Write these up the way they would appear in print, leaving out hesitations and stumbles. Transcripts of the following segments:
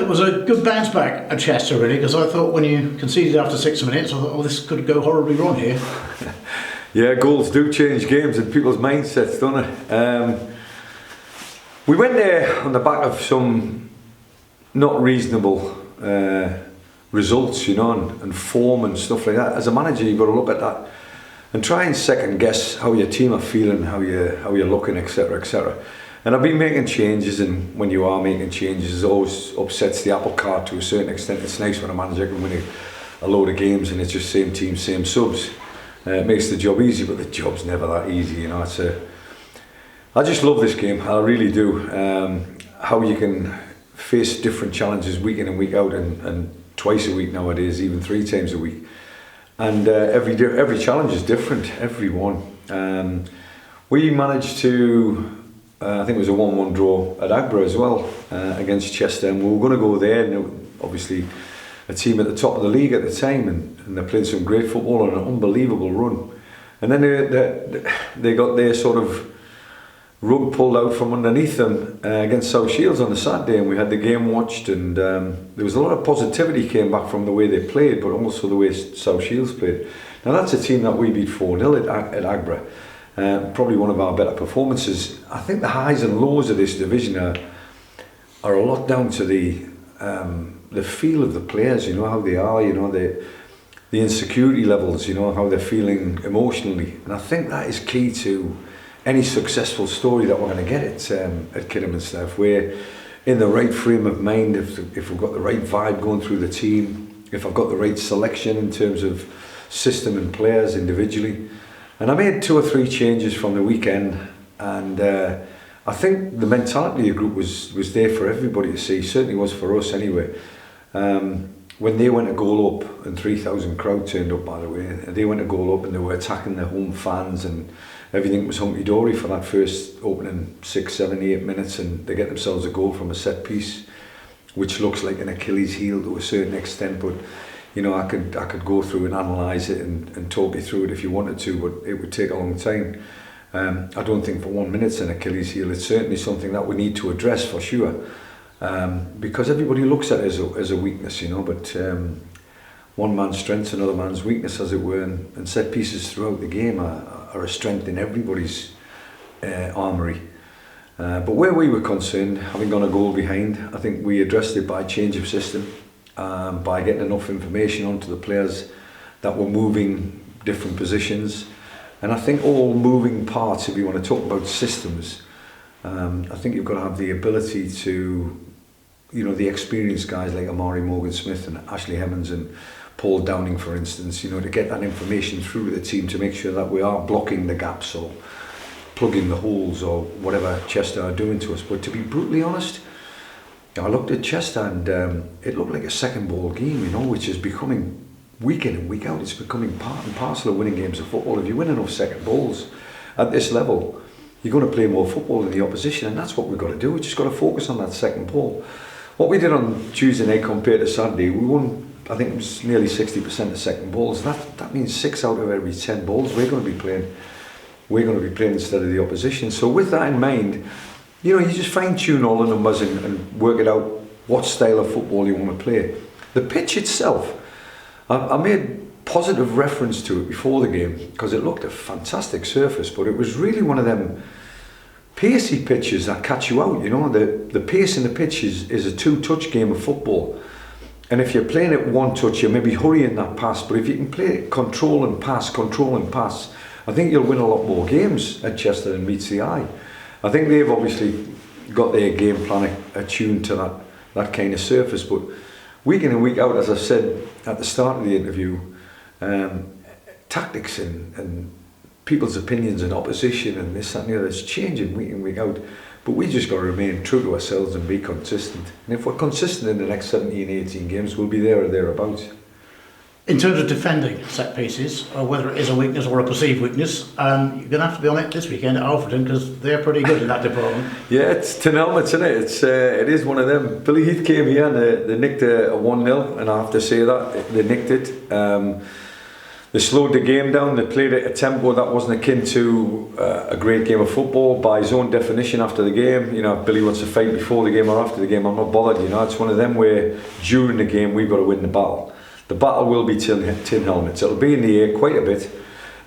it was a good bounce back at Chester, really, because I thought when you conceded after 6 minutes, I thought, oh, this could go horribly wrong here. Yeah, goals do change games and people's mindsets, don't it? We went there on the back of some not reasonable results, and form and stuff like that. As a manager, you've got to look at that and try and second guess how your team are feeling, how you're looking, etc., etc. And I've been making changes, and when you are making changes, it always upsets the apple cart to a certain extent. It's nice when a manager can win a load of games and it's just same team, same subs. It makes the job easy, but the job's never that easy, I just love this game, I really do. How you can face different challenges week in and week out, and twice a week nowadays, even 3 times a week. And every challenge is different, every one. We managed to, I think it was a 1-1 draw at Agbra as well, against Chester, and we were going to go there, and obviously a team at the top of the league at the time, and they played some great football on an unbelievable run. And then they got their sort of rug pulled out from underneath them against South Shields on the Saturday, and we had the game watched, and there was a lot of positivity came back from the way they played, but also the way South Shields played. Now that's a team that we beat 4-0 at Agbra. Probably one of our better performances. I think the highs and lows of this division are a lot down to the feel of the players, how they are, the insecurity levels, how they're feeling emotionally. And I think that is key to any successful story that we're going to get at Kidderminster. We're in the right frame of mind, if we've got the right vibe going through the team, if I've got the right selection in terms of system and players individually. And I made 2 or 3 changes from the weekend, and I think the mentality of the group was there for everybody to see. Certainly was for us anyway. When they went a goal up, and 3,000 crowd turned up, by the way, they went a goal up and they were attacking their home fans, and everything was hunky-dory for that first opening 6, 7, 8 minutes, and they get themselves a goal from a set piece, which looks like an Achilles heel to a certain extent, but I could go through and analyse it and talk you through it if you wanted to, but it would take a long time. I don't think for 1 minute it's an Achilles heel. It's certainly something that we need to address for sure, because everybody looks at it as a weakness, but one man's strength's another man's weakness, as it were, and set pieces throughout the game are a strength in everybody's armoury. But where we were concerned, having gone a goal behind, I think we addressed it by change of system, by getting enough information onto the players that were moving different positions. And I think all moving parts, if you want to talk about systems, I think you've got to have the ability to, the experienced guys like Amari Morgan-Smith and Ashley Hemmons and Paul Downing, for instance, to get that information through the team to make sure that we are blocking the gaps or plugging the holes or whatever Chester are doing to us. But to be brutally honest, I looked at Chester and it looked like a second ball game, which is becoming week in and week out. It's becoming part and parcel of winning games of football. If you win enough second balls at this level, you're going to play more football than the opposition, and that's what we've got to do. We've just got to focus on that second ball. What we did on Tuesday night compared to Saturday, we won, I think it was nearly 60% of second balls. That means 6 out of every 10 balls we're going to be playing instead of the opposition. So with that in mind, you just fine-tune all the numbers and work it out what style of football you want to play. The pitch itself, I made positive reference to it before the game because it looked a fantastic surface, but it was really one of them pacey pitches that catch you out. The pace in the pitch is a 2-touch game of football, and if you're playing it 1 touch, you're maybe hurrying that pass, but if you can play it control and pass, I think you'll win a lot more games at Chester than meets the eye. I think they've obviously got their game plan attuned to that kind of surface, but week in and week out, as I said at the start of the interview, tactics and people's opinions and opposition and this, that and the other, it's changing week in, week out. But we just got to remain true to ourselves and be consistent. And if we're consistent in the next 17, 18 games, we'll be there or thereabouts. In terms of defending set pieces, or whether it is a weakness or a perceived weakness, you're going to have to be on it this weekend at Alfreton because they're pretty good in that department. Yeah, it's 10 helmets, isn't it? It is one of them. Billy Heath came here and they nicked a 1-0, and I have to say that they nicked it. They slowed the game down. They played at a tempo that wasn't akin to a great game of football by his own definition after the game. You know, if Billy wants to fight before the game or after the game, I'm not bothered. You know, it's one of them where during the game we've got to win the battle. The battle will be tin helmets. It'll be in the air quite a bit,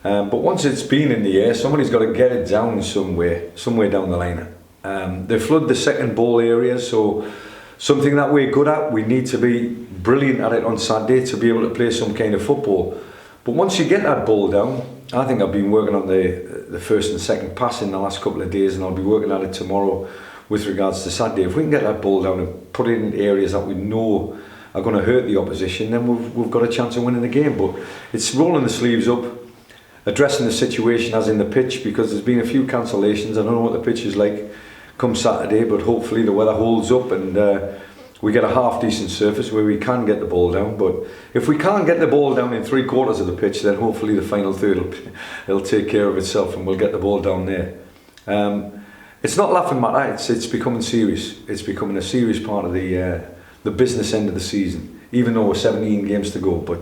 but once it's been in the air, somebody's got to get it down somewhere down the line. They flood the second ball areas, so something that we're good at. We need to be brilliant at it on Saturday to be able to play some kind of football. But once you get that ball down, I think I've been working on the first and second pass in the last couple of days, and I'll be working at it tomorrow with regards to Saturday. If we can get that ball down and put it in areas that we know are going to hurt the opposition, then we've got a chance of winning the game. But it's rolling the sleeves up, addressing the situation as in the pitch, because there's been a few cancellations. I don't know what the pitch is like come Saturday, but hopefully the weather holds up and we get a half decent surface where we can get the ball down. But if we can't get the ball down in 3/4 of the pitch, then hopefully the final third it'll take care of itself and we'll get the ball down there. It's not laughing matter. It's becoming serious. It's becoming a serious part of the business end of the season. Even though we're 17 games to go, but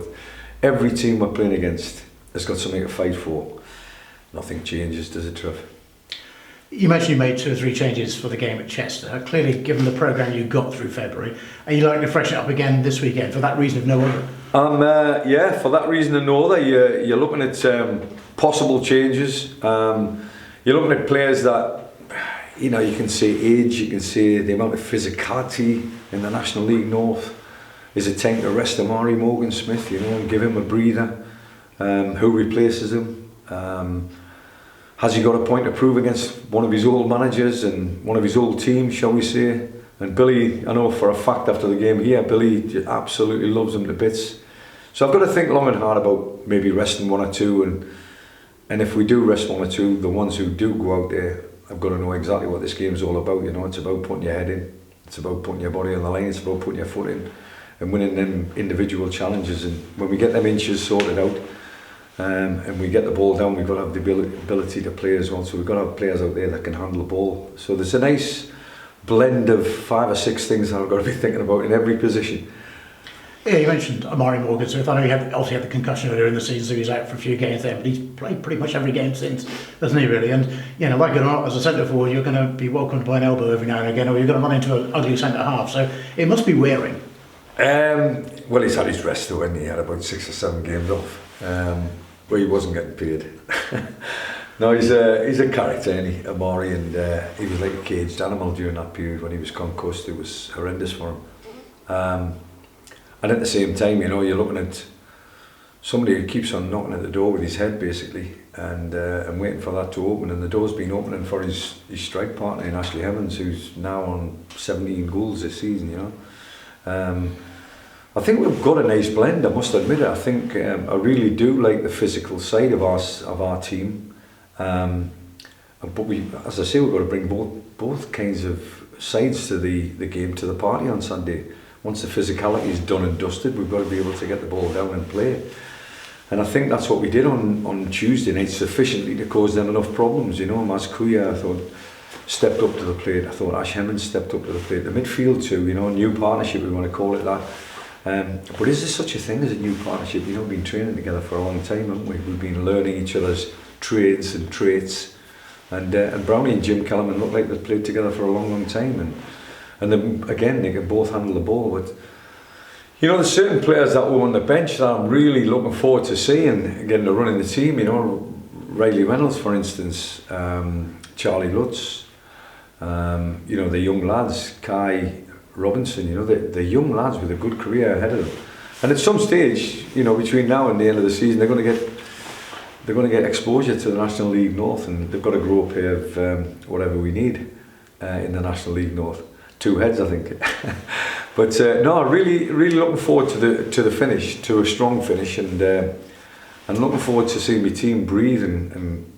every team we're playing against has got something to fight for. Nothing changes, does it, Trev? You mentioned you made 2 or 3 changes for the game at Chester. Clearly, given the programme you got through February, are you likely to freshen it up again this weekend for that reason, if no other? Yeah, for that reason and no other. You're looking at possible changes. You're looking at players that, you know, you can say age, you can say the amount of physicality in the National League North. Is it time to rest Amari Morgan-Smith, you know, and give him a breather? Who replaces him? Has he got a point to prove against one of his old managers and one of his old teams, shall we say? And Billy, I know for a fact after the game here, Billy absolutely loves him to bits. So I've got to think long and hard about maybe resting 1 or 2, and if we do rest 1 or 2, the ones who do go out there, I've got to know exactly what this game's all about. You know, it's about putting your head in, it's about putting your body on the line, it's about putting your foot in and winning them individual challenges. And when we get them inches sorted out, and we get the ball down, we've got to have the ability to play as well. So we've got to have players out there that can handle the ball. So there's a nice blend of 5 or 6 things that I've got to be thinking about in every position. Yeah, you mentioned Amari Morgan-Smith. I know he obviously had the concussion earlier in the season, so he was out for a few games there, but he's played pretty much every game since, hasn't he, really? And, you know, like it or not, as a centre forward, you're going to be welcomed by an elbow every now and again, or you're going to run into an ugly centre half, so it must be wearing. Well, he's had his rest though, and he had about 6 or 7 games off, where he wasn't getting paid. No, he's a character, isn't he, Amari, and he was like a caged animal during that period when he was concussed. It was horrendous for him. And at the same time, you know, you're looking at somebody who keeps on knocking at the door with his head, basically, and waiting for that to open. And the door's been opening for his strike partner in Ashley Evans, who's now on 17 goals this season, you know. I think we've got a nice blend, I must admit it. I think I really do like the physical side of our team. But we, as I say, we've got to bring both kinds of sides to the game, to the party on Sunday. Once the physicality is done and dusted, we've got to be able to get the ball down and play. And I think that's what we did on Tuesday night, sufficiently to cause them enough problems. You know, Maz Kuya, I thought, stepped up to the plate. I thought Ash Hemmings stepped up to the plate. The midfield too, you know, new partnership, we want to call it that. But is there such a thing as a new partnership? You know, we've been training together for a long time, haven't we? We've been learning each other's trades and traits. And Brownie and Jim Kellerman look like they've played together for a long, long time. And then, again, they can both handle the ball. But, you know, there's certain players that were on the bench that I'm really looking forward to seeing getting to run in the team. You know, Riley Reynolds, for instance, Charlie Lutz, you know, the young lads, Kai Robinson, you know, the young lads with a good career ahead of them. And at some stage, you know, between now and the end of the season, they're going to get exposure to the National League North, and they've got to grow a pair of whatever we need in the National League North. 2 heads, I think. But no, really looking forward to the finish, to a strong finish, and looking forward to seeing my team breathe and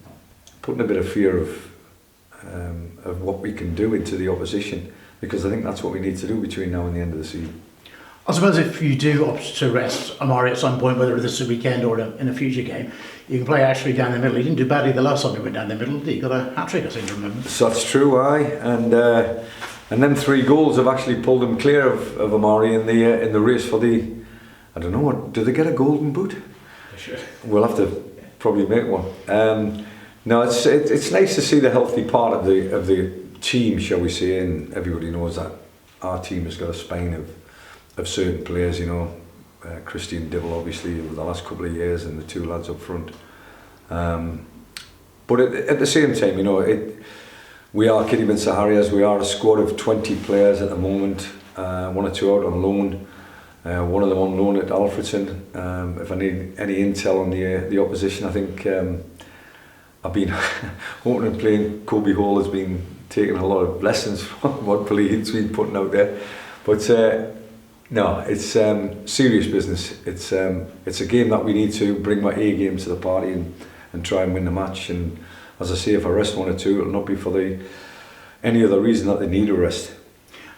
putting a bit of fear of what we can do into the opposition, because I think that's what we need to do between now and the end of the season. I suppose if you do opt to rest Amari at some point, whether this weekend or in a future game, you can play Ashley down the middle. He didn't do badly the last time he went down the middle, did he? He got a hat-trick, I seem to remember. So that's true, aye. And them 3 goals have actually pulled him clear of Amari in the race for the, I don't know, what, do they get a golden boot? for sure. We'll have to probably make one. No, it's nice to see the healthy part of the team, shall we say, and everybody knows that our team has got a spine of certain players, you know, Christian Dibble obviously over the last couple of years, and the two lads up front. But at the same time, you know, we are Kidderminster Harriers. We are a squad of 20 players at the moment. One or two out on loan. One of them on loan at Alfreton. If I need any intel on the opposition, I think I've been hoping and playing. Kobe Hall has been taking a lot of lessons from what Poline's been putting out there. But no, it's serious business. It's a game that we need to bring my A game to the party and try and win the match. And as I say, if I rest one or two, it'll not be for any other reason that they need a rest.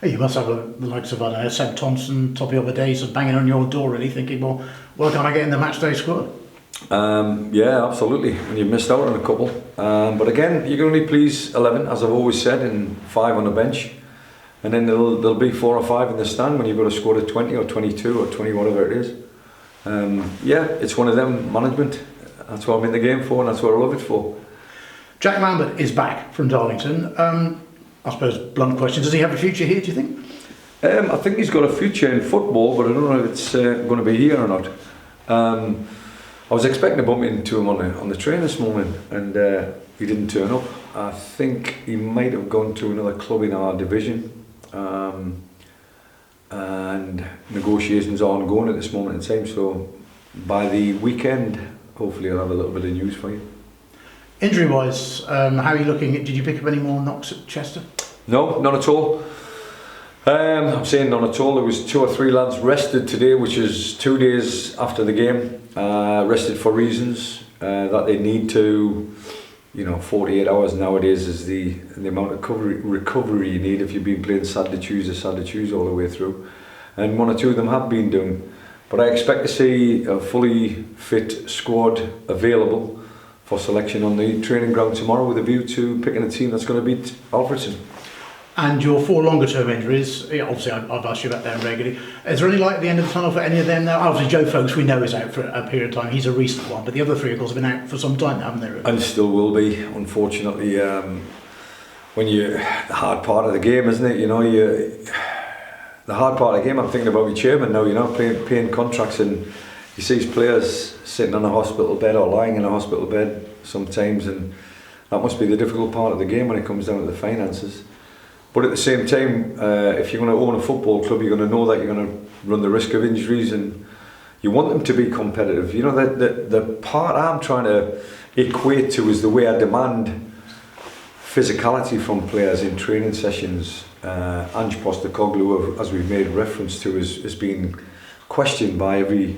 You must have the likes of, I don't know, Seb Thompson, Toppy other days of banging on your door, really thinking, well, can I get in the matchday squad? Yeah, absolutely. And you've missed out on a couple. But again, you can only please 11, as I've always said, and 5 on the bench. And then there'll be 4 or 5 in the stand when you've got a squad of 20 or 22 or 20, whatever it is. Yeah, it's one of them, management. That's what I'm in the game for, and that's what I love it for. Jack Lambert is back from Darlington. I suppose, blunt question, does he have a future here, do you think? I think he's got a future in football, but I don't know if it's going to be here or not. I was expecting to bump into him on the train this morning, and he didn't turn up. I think he might have gone to another club in our division, and negotiations are ongoing at this moment in time, so by the weekend hopefully I'll have a little bit of news for you. Injury wise, how are you looking? Did you pick up any more knocks at Chester? No, none at all. I'm saying none at all. There was 2 or 3 lads rested today, which is 2 days after the game, rested for reasons that they need to. You know, 48 hours nowadays is the amount of recovery you need if you've been playing Saturday, Tuesday all the way through. And 1 or 2 of them have been doing. But I expect to see a fully fit squad available for selection on the training ground tomorrow, with a view to picking a team that's going to beat Alfreton. And your 4 longer term injuries, obviously I've asked you about them regularly. Is there any light at the end of the tunnel for any of them now? Obviously Joe Folks we know is out for a period of time, he's a recent one, but the other 3 of course have been out for some time, haven't they? Really? And still will be, unfortunately. When the hard part of the game, isn't it? You know, the hard part of the game, I'm thinking about my chairman now, you know, paying contracts, and he sees players sitting on a hospital bed or lying in a hospital bed sometimes, and that must be the difficult part of the game when it comes down to the finances. But at the same time, if you're going to own a football club, you're going to know that you're going to run the risk of injuries, and you want them to be competitive. You know, the part I'm trying to equate to is the way I demand physicality from players in training sessions. Ange Postecoglou, as we've made reference to, is being questioned by every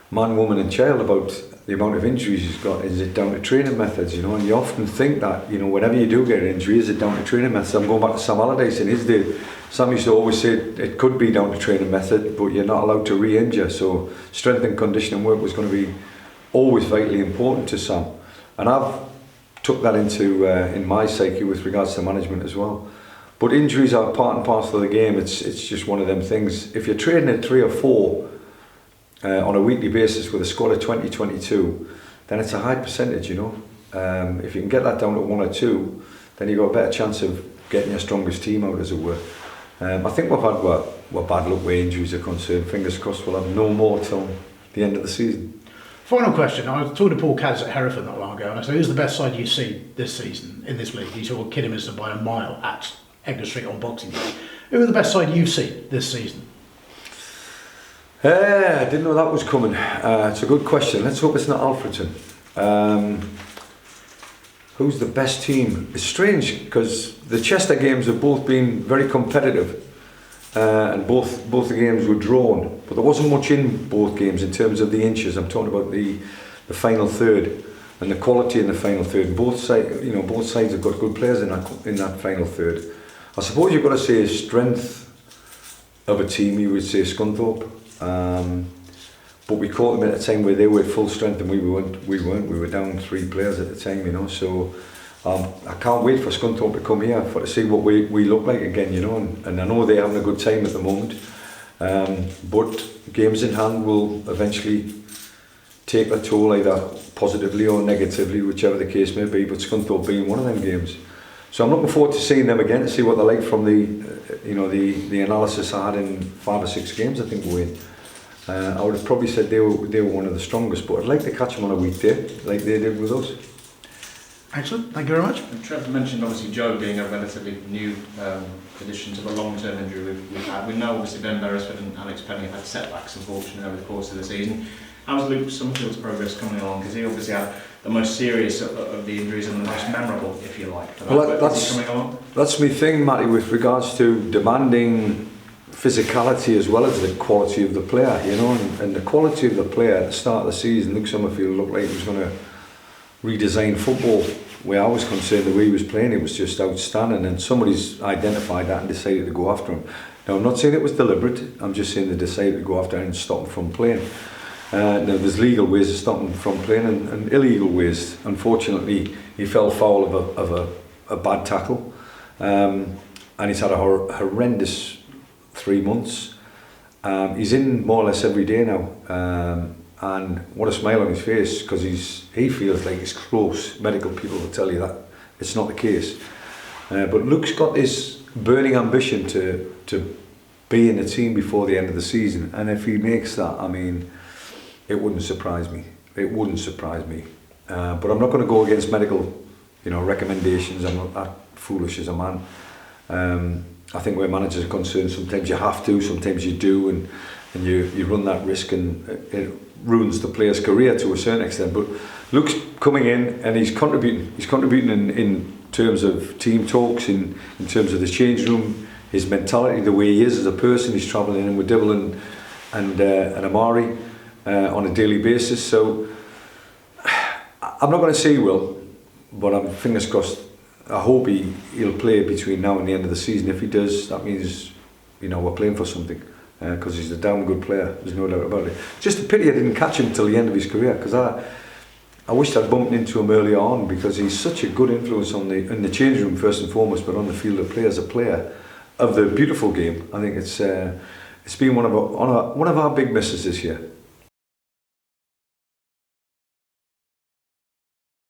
man, woman and child about the amount of injuries he's got. Is it down to training methods, you know? And you often think that, you know, whenever you do get an injury, is it down to training methods? I'm going back to Sam Allardyce in his day. Sam used to always say it could be down to training method, but you're not allowed to re-injure. So strength and conditioning work was going to be always vitally important to Sam. And I've took that into in my psyche with regards to management as well. But injuries are part and parcel of the game. It's just one of them things. If you're training at 3 or 4 on a weekly basis with a squad of 20-22, then it's a high percentage, you know. If you can get that down to 1 or 2, then you've got a better chance of getting your strongest team out, as it were. I think we've had bad luck where injuries are concerned. Fingers crossed we'll have no more till the end of the season. Final question. I was talking to Paul Kaz at Hereford not long ago, and I said, who's the best side you've seen this season in this league? He said, well, Kidderminster by a mile at Edgar Street on Boxing Day. Who are the best side you've seen this season? I didn't know that was coming. It's a good question. Let's hope it's not Alfreton. Who's the best team? It's strange because the Chester games have both been very competitive, and both the games were drawn, but there wasn't much in both games in terms of the inches. I'm talking about the final third and the quality in the final third. Both sides have got good players in that final third. I suppose you've got to say strength of a team. You would say Scunthorpe. But we caught them at a time where they were full strength and we weren't. We were down 3 players at the time, you know. So I can't wait for Scunthorpe to come here to see what we look like again, you know. And I know they're having a good time at the moment. But games in hand will eventually take their toll either positively or negatively, whichever the case may be, but Scunthorpe being one of them games. So I'm looking forward to seeing them again, to see what they're like from the analysis I had in 5 or 6 games I think we win. I would have probably said they were one of the strongest, but I'd like to catch them on a weekday like they did with us. Excellent, thank you very much. And Trevor mentioned obviously Joe being a relatively new addition to the long-term injury we've had. We know obviously Ben Beresford and Alex Penny have had setbacks unfortunately over the course of the season. How's Luke Summerfield's progress coming along? Because he obviously had the most serious of the injuries and the most memorable, if you like. Well, that's coming along. That's my thing, Matty, with regards to demanding physicality as well as the quality of the player, you know, and the quality of the player at the start of the season. Luke Summerfield looked like he was going to redesign football. Where I was concerned, the way he was playing, it was just outstanding, and somebody's identified that and decided to go after him. Now, I'm not saying it was deliberate, I'm just saying they decided to go after him and stop him from playing. Now, there's legal ways of stopping him from playing and illegal ways. Unfortunately, he fell foul of a bad tackle, and he's had a horrendous 3 months. He's in more or less every day now, and what a smile on his face, because he feels like he's close. Medical people will tell you that it's not the case, but Luke's got this burning ambition to be in the team before the end of the season, and if he makes that, I mean, it wouldn't surprise me. It wouldn't surprise me. But I'm not going to go against medical, recommendations. I'm not that foolish as a man. I think where managers are concerned, sometimes you have to, sometimes you do, and you run that risk, and it ruins the player's career to a certain extent. But Luke's coming in and he's contributing. He's contributing in terms of team talks, in terms of the change room, his mentality, the way he is as a person. He's travelling in with Dibble and Amari on a daily basis. So I'm not going to say he will, but I'm fingers crossed. I hope he'll play between now and the end of the season. If he does, that means we're playing for something, because he's a damn good player. There's no doubt about it. Just a pity I didn't catch him till the end of his career, because I wished I'd bumped into him earlier on, because he's such a good influence in the changing room first and foremost, but on the field of play as a player of the beautiful game. I think it's been one of our big misses this year.